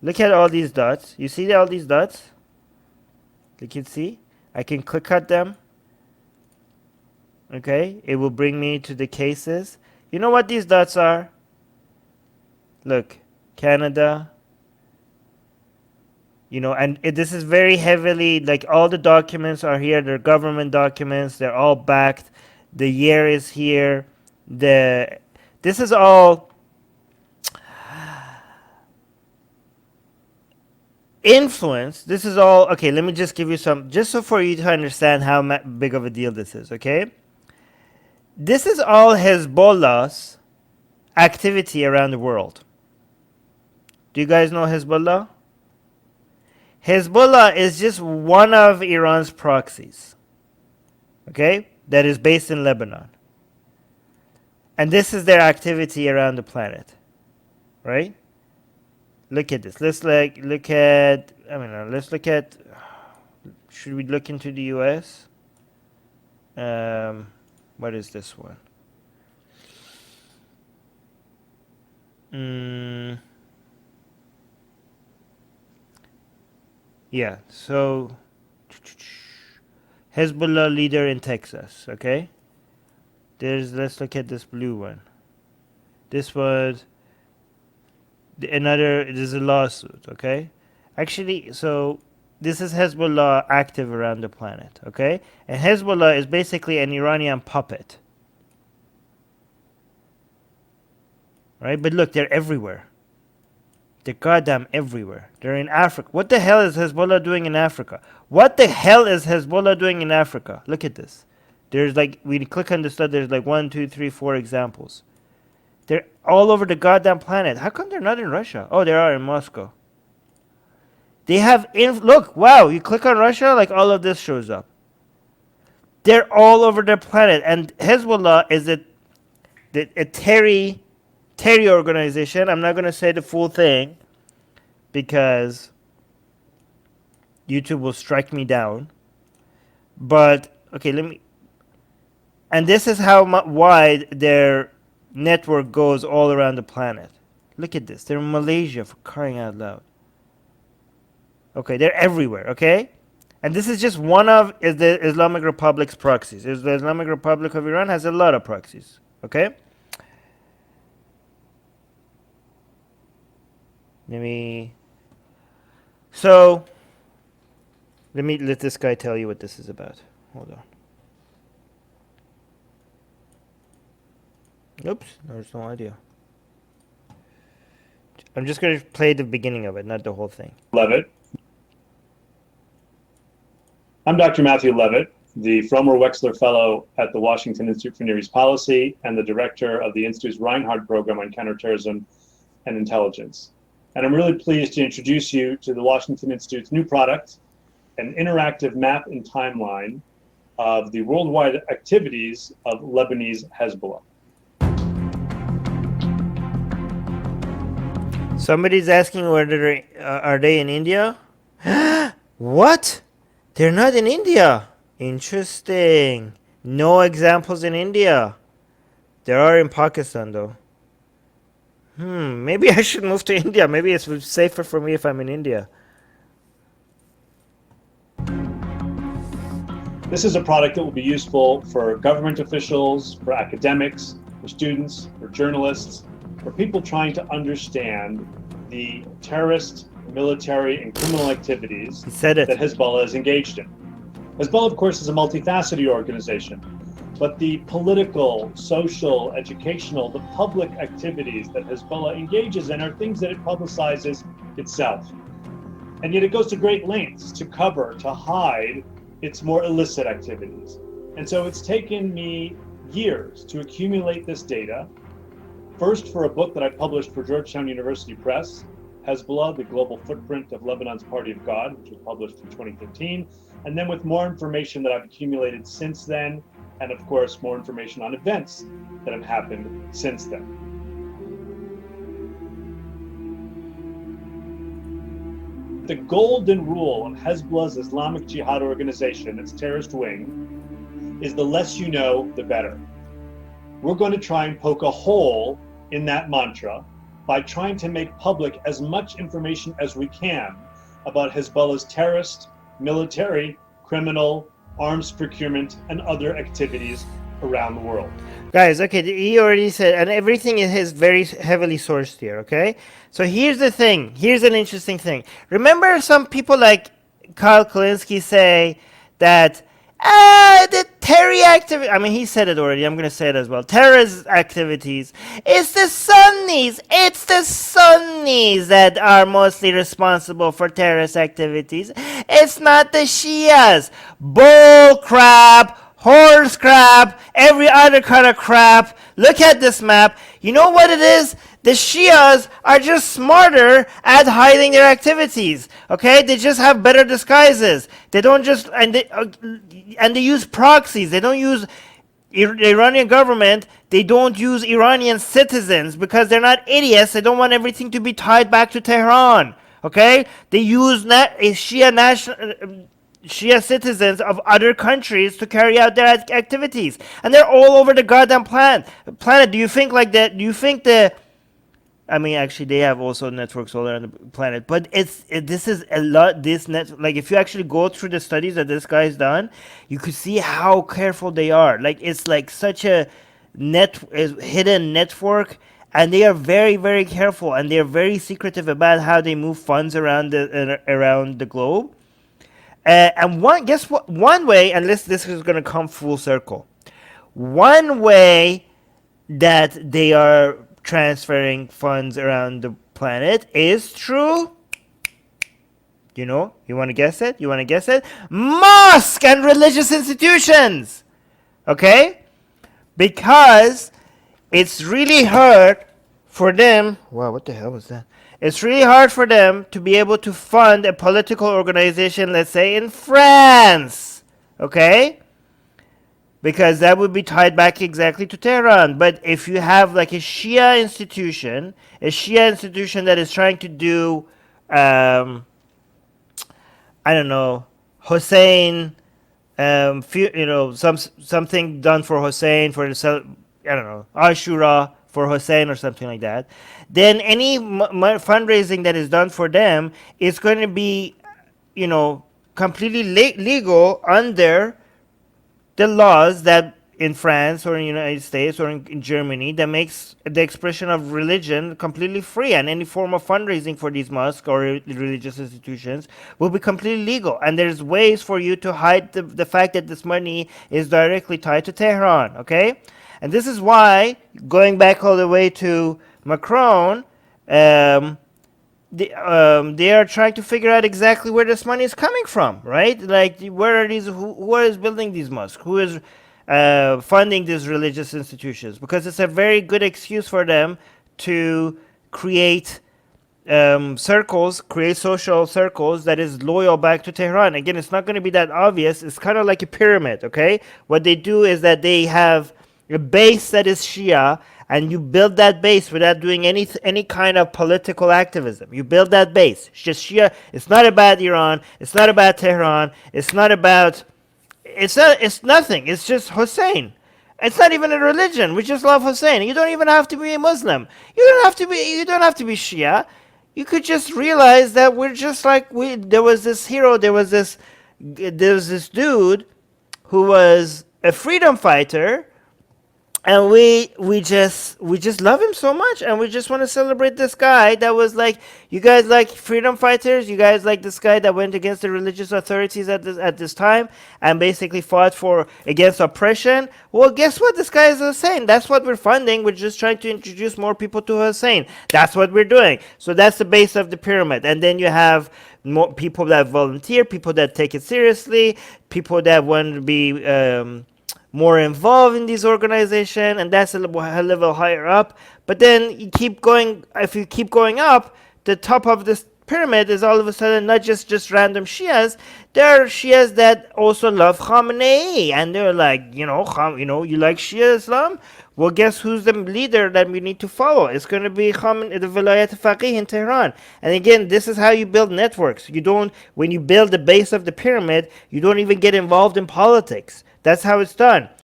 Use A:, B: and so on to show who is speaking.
A: Look at all these dots. You see all these dots? You can see. I can click on them. Okay, it will bring me to the cases. You know what these dots are? Look, Canada. And this is very heavily, like, all the documents are here. They're government documents. They're all backed. The year is here. This is all influence. This is all, okay, let me just give you some, just so for you to understand how big of a deal this is, okay? This is all Hezbollah's activity around the world. Do you guys know Hezbollah? Hezbollah is just one of Iran's proxies, okay, that is based in Lebanon. And this is their activity around the planet, right? Look at this. Let's look at, should we look into the US? What is this one? Yeah, so Hezbollah leader in Texas, okay? Let's look at this blue one. This was there's a lawsuit, okay? Actually, so this is Hezbollah active around the planet, okay? And Hezbollah is basically an Iranian puppet. Right? But look, they're everywhere. They're goddamn everywhere. They're in Africa. What the hell is Hezbollah doing in Africa? What the hell is Hezbollah doing in Africa? Look at this. There's we click on this, there's 1, 2, 3, 4 examples. They're all over the goddamn planet. How come they're not in Russia? Oh, they are in Moscow. They have, look, wow, you click on Russia, all of this shows up. They're all over the planet. And Hezbollah is a terror organization. I'm not going to say the full thing because YouTube will strike me down. But, okay, and this is how wide their network goes all around the planet. Look at this. They're in Malaysia, for crying out loud. Okay, they're everywhere, okay? And this is just one of the Islamic Republic's proxies. The Islamic Republic of Iran has a lot of proxies, okay? Let me let this guy tell you what this is about. Hold on. Oops, there's no idea. I'm just going to play the beginning of it, not the whole thing.
B: Levitt. I'm Dr. Matthew Levitt, the Fromer Wexler Fellow at the Washington Institute for Near East Policy and the director of the Institute's Reinhardt Program on Counterterrorism and Intelligence. And I'm really pleased to introduce you to the Washington Institute's new product, an interactive map and timeline of the worldwide activities of Lebanese Hezbollah.
A: Somebody's asking whether are they in India? What? They're not in India. Interesting. No examples in India. There are in Pakistan though. Maybe I should move to India. Maybe it's safer for me if I'm in India.
B: This is a product that will be useful for government officials, for academics, for students, for journalists, for people trying to understand the terrorist, military, and criminal activities that Hezbollah is engaged in. Hezbollah, of course, is a multifaceted organization, but the political, social, educational, the public activities that Hezbollah engages in are things that it publicizes itself. And yet it goes to great lengths to cover, to hide its more illicit activities. And so it's taken me years to accumulate this data, first for a book that I published for Georgetown University Press, Hezbollah, the Global Footprint of Lebanon's Party of God, which was published in 2015, and then with more information that I've accumulated since then, and of course, more information on events that have happened since then. The golden rule of Hezbollah's Islamic Jihad organization, its terrorist wing, is the less you know, the better. We're going to try and poke a hole in that mantra by trying to make public as much information as we can about Hezbollah's terrorist, military, criminal, arms procurement, and other activities around the world.
A: Guys, okay, he already said, and everything is very heavily sourced here, okay? So here's the thing. Here's an interesting thing. Remember some people like Kyle Kalinske say that, the terror activity, I mean, he said it already, I'm going to say it as well. Terrorist activities. It's the Sunnis that are mostly responsible for terrorist activities. It's not the Shias. Bull crap. Horse crap, every other kind of crap. Look at this map. You know what it is? The Shias are just smarter at hiding their activities. Okay, they just have better disguises. They don't just and they use proxies. They don't use the Iranian government. They don't use Iranian citizens because they're not idiots. They don't want everything to be tied back to Tehran. Okay, they use Shia citizens of other countries to carry out their activities, and they're all over the goddamn planet. Do you think like that? Do you think I mean, actually, they have also networks all around the planet, but this is a lot. Like, if you actually go through the studies that this guy's done, you could see how careful they are. Like, it's like such a hidden network, and they are very, very careful, and they're very secretive about how they move funds around the globe. And guess what? One way, and this is going to come full circle. One way that they are transferring funds around the planet is through, you want to guess it? Mosque and religious institutions. Okay? Because it's really hard for them. Wow, what the hell was that? It's really hard for them to be able to fund a political organization, let's say in France, okay? Because that would be tied back exactly to Tehran. But if you have like a Shia institution that is trying to do, I don't know, Hussein, something done for Hussein, I don't know, Ashura for Hussein or something like that, then any fundraising that is done for them is going to be, completely legal under the laws that in France or in the United States or in Germany that makes the expression of religion completely free, and any form of fundraising for these mosques or religious institutions will be completely legal. And there's ways for you to hide the fact that this money is directly tied to Tehran, okay? And this is why, going back all the way to Macron, they are trying to figure out exactly where this money is coming from, right? Like, where are these? Who is building these mosques? Who is funding these religious institutions? Because it's a very good excuse for them to create social circles that is loyal back to Tehran. Again, it's not going to be that obvious. It's kind of like a pyramid, okay? What they do is that they have a base that is Shia, and you build that base without doing any kind of political activism. You build that base. It's just Shia. It's not about Iran. It's not about Tehran. It's nothing. It's just Hussein. It's not even a religion. We just love Hussein. You don't even have to be a Muslim. You don't have to be Shia. You could just realize that we're just like there was this hero, there was this dude who was a freedom fighter, and we just love him so much, and we just want to celebrate this guy that was like, you guys like freedom fighters, you guys like this guy that went against the religious authorities at this time and basically fought against oppression. Well, guess what? This guy is Hussein. That's what we're funding. We're just trying to introduce more people to Hussein. That's what we're doing. So that's the base of the pyramid. And then you have more people that volunteer, people that take it seriously, people that want to be more involved in this organization, and that's a level higher up. But then you keep going. If you keep going up, the top of this pyramid is all of a sudden not just random Shias. There are Shias that also love Khamenei, and they're like, you like Shia Islam? Well, guess who's the leader that we need to follow? It's going to be the Vilayat Faqih in Tehran. And again, this is how you build networks. When you build the base of the pyramid, you don't even get involved in politics. That's how it's done.